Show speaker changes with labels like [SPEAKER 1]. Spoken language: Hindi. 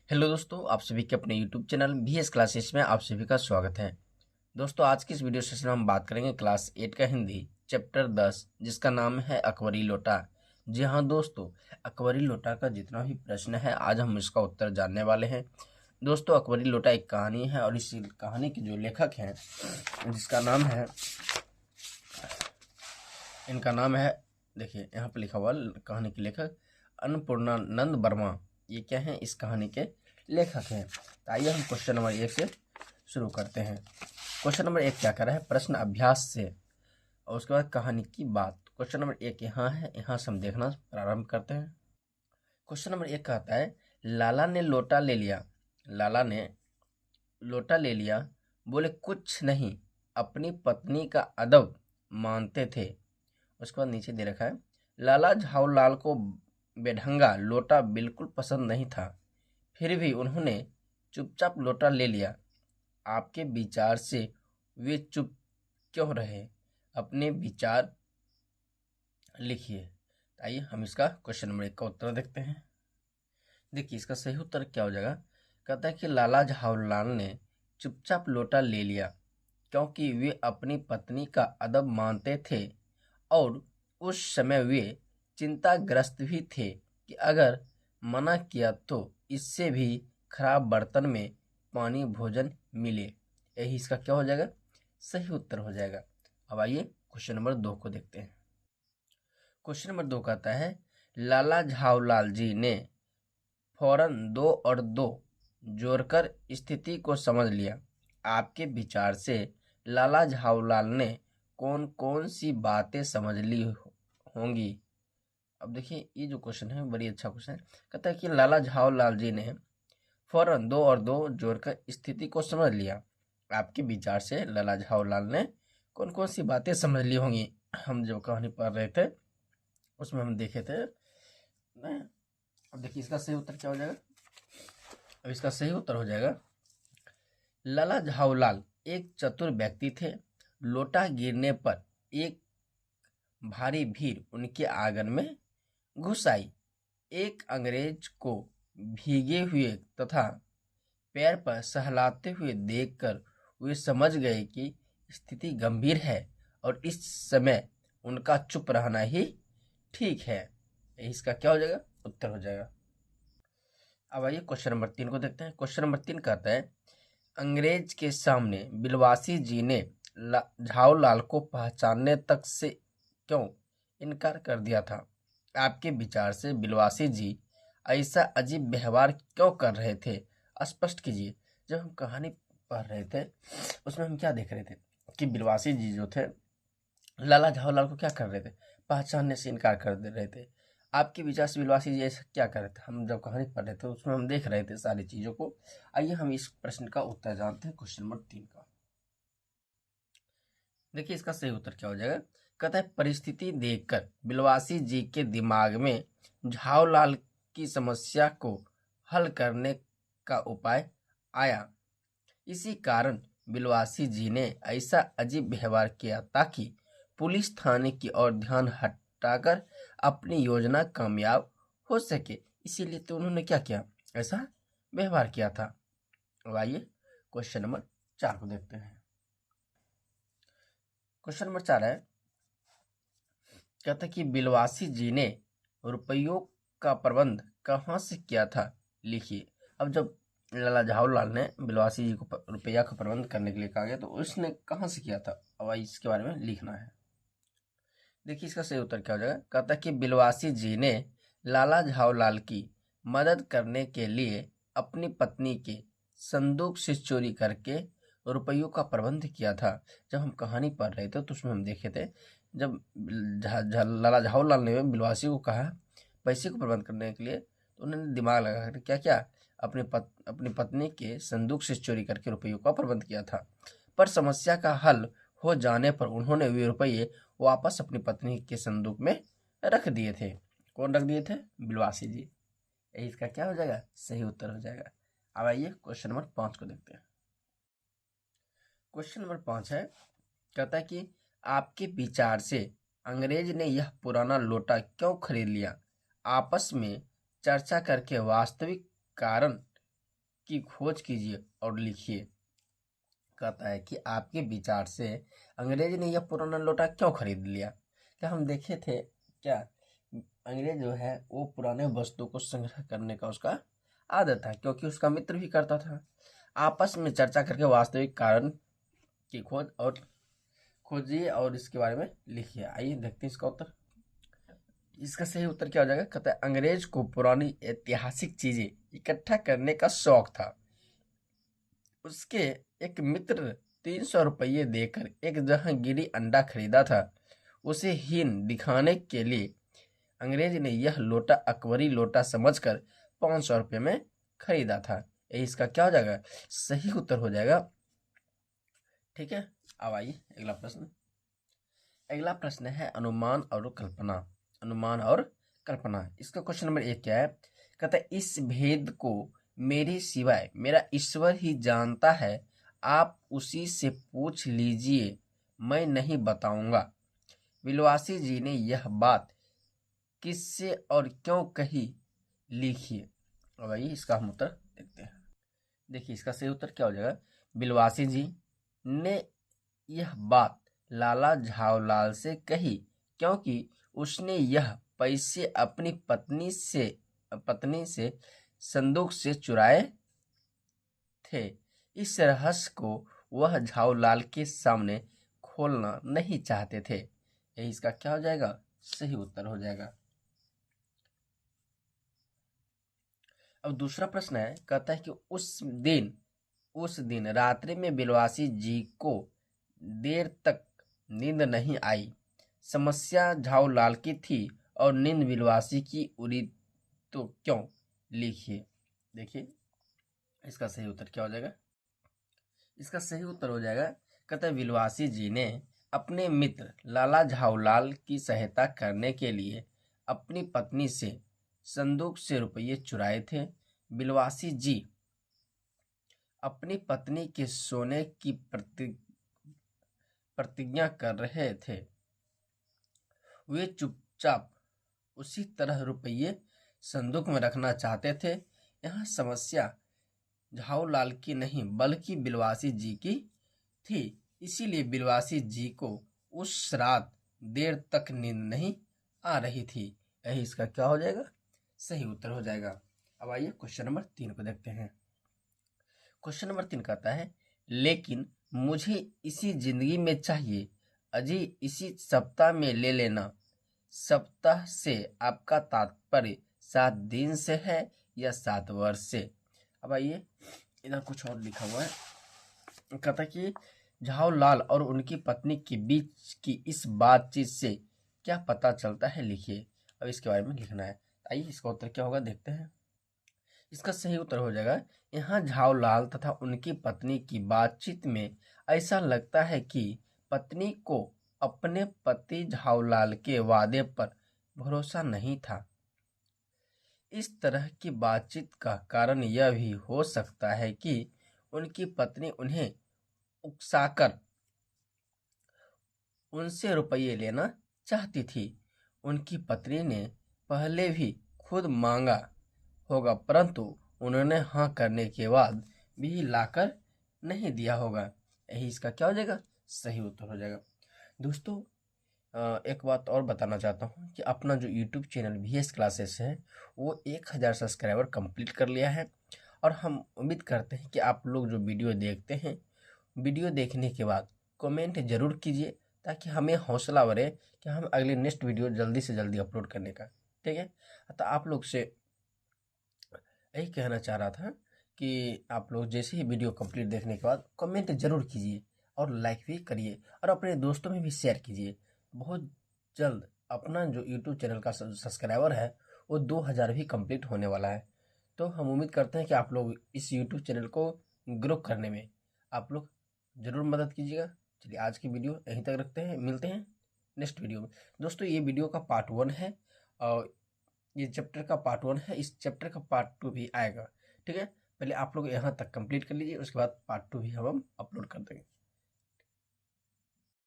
[SPEAKER 1] हेलो दोस्तों, आप सभी के अपने यूट्यूब चैनल VS क्लासेस में आप सभी का स्वागत है। दोस्तों, आज की इस वीडियो सेशन में हम बात करेंगे क्लास 8 का हिंदी चैप्टर 10 जिसका नाम है अकबरी लोटा। जी हाँ दोस्तों, अकबरी लोटा का जितना भी प्रश्न है आज हम इसका उत्तर जानने वाले हैं। दोस्तों, अकबरी लोटा एक कहानी है और इस कहानी के जो लेखक हैं जिसका नाम है इनका नाम है, देखिए यहाँ पर लिखा हुआ कहानी के लेखक अन्नपूर्णानंद वर्मा। ये क्या है, इस कहानी के लेखक हैं। तो आइए हम क्वेश्चन नंबर 1 से शुरू करते हैं। क्वेश्चन नंबर 1 क्या कर रहा है, प्रश्न अभ्यास से और उसके बाद कहानी की बात। क्वेश्चन नंबर 1 यहाँ है, यहाँ से हम देखना प्रारंभ करते हैं। क्वेश्चन नंबर 1 कहता है, लाला ने लोटा ले लिया। लाला ने लोटा ले लिया, बोले कुछ नहीं, अपनी पत्नी का अदब मानते थे। उसके बाद नीचे दे रखा है, लाला झाऊलाल को बेढंगा लोटा बिल्कुल पसंद नहीं था, फिर भी उन्होंने चुपचाप लोटा ले लिया। आपके विचार से वे चुप क्यों रहे? अपने विचार लिखिए। आइए हम इसका क्वेश्चन नंबर 1 का उत्तर देखते हैं। देखिए इसका सही उत्तर क्या हो जाएगा। कहता है कि लाला झाऊलाल ने चुपचाप लोटा ले लिया क्योंकि वे अपनी पत्नी का अदब मानते थे और उस समय वे चिंताग्रस्त भी थे कि अगर मना किया तो इससे भी खराब बर्तन में पानी भोजन मिले। यही इसका क्या हो जाएगा, सही उत्तर हो जाएगा। अब आइए क्वेश्चन नंबर 2 को देखते हैं। क्वेश्चन नंबर 2 कहता है, लाला झाऊलाल जी ने फौरन 2 और 2 जोड़कर स्थिति को समझ लिया। आपके विचार से लाला झाऊलाल ने कौन कौन सी बातें समझ ली होंगी? अब देखिए ये जो क्वेश्चन है बड़ी अच्छा क्वेश्चन है। कहता है कि लाला झाऊलाल जी ने फौरन 2 और 2 जोड़कर स्थिति को समझ लिया। आपके विचार से लाला झाऊलाल ने कौन कौन सी बातें समझ ली होंगी? हम जो कहानी पढ़ रहे थे उसमें हम देखे थे। अब देखिए इसका सही उत्तर क्या हो जाएगा। अब इसका सही उत्तर हो जाएगा, लाला झाऊलाल एक चतुर व्यक्ति थे। लोटा गिरने पर एक भारी भीड़ उनके आंगन में घुस आई। एक अंग्रेज को भीगे हुए तथा पैर पर सहलाते हुए देखकर वे समझ गए कि स्थिति गंभीर है और इस समय उनका चुप रहना ही ठीक है। इसका क्या हो जाएगा, उत्तर हो जाएगा। अब आइए क्वेश्चन नंबर 3 को देखते हैं। क्वेश्चन नंबर 3 कहता है, अंग्रेज के सामने बिलवासी जी ने झाऊलाल को पहचानने तक से क्यों इनकार कर दिया था? आपके विचार से बिलवासी जी ऐसा अजीब व्यवहार क्यों कर रहे थे? स्पष्ट कीजिए। जब हम कहानी पढ़ रहे थे उसमें हम क्या देख रहे थे कि बिलवासी जी जो थे लाला झाऊलाल को क्या कर रहे थे, पहचानने से इनकार कर दे रहे थे। आपके विचार से बिलवासी जी ऐसा क्या कर रहे थे? हम जब कहानी पढ़ रहे थे उसमें हम देख रहे थे सारी चीजों को। आइए हम इस प्रश्न का उत्तर जानते हैं, क्वेश्चन नंबर 3 का। देखिए इसका सही उत्तर क्या हो जाएगा। कहता है, परिस्थिति देखकर बिलवासी जी के दिमाग में झाऊलाल की समस्या को हल करने का उपाय आया। इसी कारण बिलवासी जी ने ऐसा अजीब व्यवहार किया ताकि पुलिस थाने की ओर ध्यान हटाकर अपनी योजना कामयाब हो सके। इसीलिए तो उन्होंने क्या किया, ऐसा व्यवहार किया था। अब आइए क्वेश्चन नंबर 4 को देखते हैं। क्वेश्चन नंबर 4 है, कहता है कि बिलवासी जी ने रुपयों का प्रबंध कहाँ से किया था? लिखिए। अब जब लाला झाऊलाल ने बिलवासी जी को रुपया का प्रबंध करने के लिए कहा गया तो उसने कहाँ से किया था? अब इसके बारे में लिखना है। देखिए इसका सही उत्तर क्या हो जाएगा। कहता है कि बिलवासी जी ने लाला झाऊलाल की मदद करने के लिए अपनी पत्नी के संदूक से चोरी करके रुपयों का प्रबंध किया था। जब हम कहानी पढ़ रहे थे तो उसमें हम देखे थे जब लाला झाऊलाल ने बिलवासी को कहा पैसे को प्रबंध करने के लिए तो उन्होंने दिमाग लगा कर क्या क्या, अपनी पत्नी के संदूक से चोरी करके रुपयों का प्रबंध किया था। पर समस्या का हल हो जाने पर उन्होंने वे रुपये वापस अपनी पत्नी के संदूक में रख दिए थे। कौन रख दिए थे? बिलवासी जी। यही इसका क्या हो जाएगा, सही उत्तर हो जाएगा। अब आइए क्वेश्चन नंबर 5 को देखते हैं। क्वेश्चन नंबर 5 है, कहता है कि आपके विचार से अंग्रेज ने यह पुराना लोटा क्यों खरीद लिया? आपस में चर्चा करके वास्तविक कारण की खोज कीजिए और लिखिए। कहता है कि आपके विचार से अंग्रेज ने यह पुराना लोटा क्यों खरीद लिया। क्या हम देखे थे क्या अंग्रेज जो है वो पुराने वस्तु को संग्रह करने का उसका आदत था, क्योंकि उसका मित्र भी करता था। आपस में चर्चा करके वास्तविक कारण की खोजिए और इसके बारे में लिखिए। आइए देखते हैं इसका उत्तर। इसका सही उत्तर क्या हो जाएगा। कहता है अंग्रेज को पुरानी ऐतिहासिक चीजें इकट्ठा करने का शौक था। उसके एक मित्र 300 रुपये देकर एक जहांगीरी अंडा खरीदा था। उसे हीन दिखाने के लिए अंग्रेज ने यह लोटा अकबरी लोटा समझकर 500 रुपये में खरीदा था। यही इसका क्या हो जाएगा, सही उत्तर हो जाएगा। ठीक है, अब आइए अगला प्रश्न। अगला प्रश्न है अनुमान और कल्पना। अनुमान और कल्पना, इसका क्वेश्चन नंबर 1 क्या है। कहता है इस भेद को मेरे सिवाय मेरा ईश्वर ही जानता है, आप उसी से पूछ लीजिए, मैं नहीं बताऊंगा। विलवासी जी ने यह बात किससे और क्यों कही, लिखिए। अब आइए इसका हम उत्तर देखते हैं। देखिए इसका सही उत्तर क्या हो जाएगा। बिलवासी जी ने यह बात लाला झावलाल से कही क्योंकि उसने यह पैसे अपनी पत्नी से संदूक से चुराए थे। इस रहस्य को वह झावलाल के सामने खोलना नहीं चाहते थे। यही इसका क्या हो जाएगा, सही उत्तर हो जाएगा। अब दूसरा प्रश्न है, कहता है कि उस दिन रात्रि में बिलवासी जी को देर तक नींद नहीं आई। समस्या झावलाल की थी और नींद बिलवासी की उड़ी तो क्यों, लिखिए। देखिए इसका सही उत्तर क्या हो जाएगा। इसका सही उत्तर हो जाएगा, कहते बिलवासी जी ने अपने मित्र लाला झावलाल की सहायता करने के लिए अपनी पत्नी से संदूक से रुपये चुराए थे। बिलवासी जी अपनी पत्नी के सोने की प्रतिज्ञा कर रहे थे। वे चुपचाप उसी तरह रुपये संदूक में रखना चाहते थे। यह समस्या झावलाल की नहीं बल्कि बिलवासी जी की थी। इसीलिए बिलवासी जी को उस रात देर तक नींद नहीं आ रही थी। यही इसका क्या हो जाएगा, सही उत्तर हो जाएगा। अब आइए क्वेश्चन नंबर 3 को देखते हैं। क्वेश्चन नंबर 3 कहता है लेकिन मुझे इसी जिंदगी में चाहिए, अजी इसी सप्ताह में ले लेना। सप्ताह से आपका तात्पर्य 7 दिन से है या 7 वर्ष से। अब आइए इधर कुछ और लिखा हुआ है। कहता कि झावलाल और उनकी पत्नी के बीच की इस बातचीत से क्या पता चलता है, लिखिए। अब इसके बारे में लिखना है। आइए इसका उत्तर क्या होगा देखते हैं। इसका सही उत्तर हो जाएगा, यहाँ झावलाल तथा उनकी पत्नी की बातचीत में ऐसा लगता है कि पत्नी को अपने पति झावलाल के वादे पर भरोसा नहीं था। इस तरह की बातचीत का कारण यह भी हो सकता है कि उनकी पत्नी उन्हें उकसाकर उनसे रुपये लेना चाहती थी। उनकी पत्नी ने पहले भी खुद मांगा होगा, परंतु उन्होंने हाँ करने के बाद भी लाकर नहीं दिया होगा। यही इसका क्या हो जाएगा, सही उत्तर हो जाएगा। दोस्तों एक बात और बताना चाहता हूँ कि अपना जो यूट्यूब चैनल VS क्लासेस है वो 1000 सब्सक्राइबर कंप्लीट कर लिया है। और हम उम्मीद करते हैं कि आप लोग जो वीडियो देखते हैं, वीडियो देखने के बाद कमेंट जरूर कीजिए ताकि हमें हौसला बढ़े कि हम अगले नेक्स्ट वीडियो जल्दी से जल्दी अपलोड करने का। ठीक है, तो आप लोग से यही कहना चाह रहा था कि आप लोग जैसे ही वीडियो कंप्लीट देखने के बाद कमेंट जरूर कीजिए और लाइक भी करिए और अपने दोस्तों में भी शेयर कीजिए। बहुत जल्द अपना जो यूट्यूब चैनल का सब्सक्राइबर है वो 2000 भी कंप्लीट होने वाला है। तो हम उम्मीद करते हैं कि आप लोग इस यूट्यूब चैनल को ग्रो करने में आप लोग ज़रूर मदद कीजिएगा। चलिए आज की वीडियो यहीं तक रखते हैं, मिलते हैं नेक्स्ट वीडियो में। दोस्तों ये वीडियो का पार्ट 1 है और ये चैप्टर का पार्ट 1 है, इस चैप्टर का पार्ट 2 भी आएगा। ठीक है, पहले आप लोग यहाँ तक कंप्लीट कर लीजिए, उसके बाद पार्ट 2 भी हम अपलोड कर देंगे।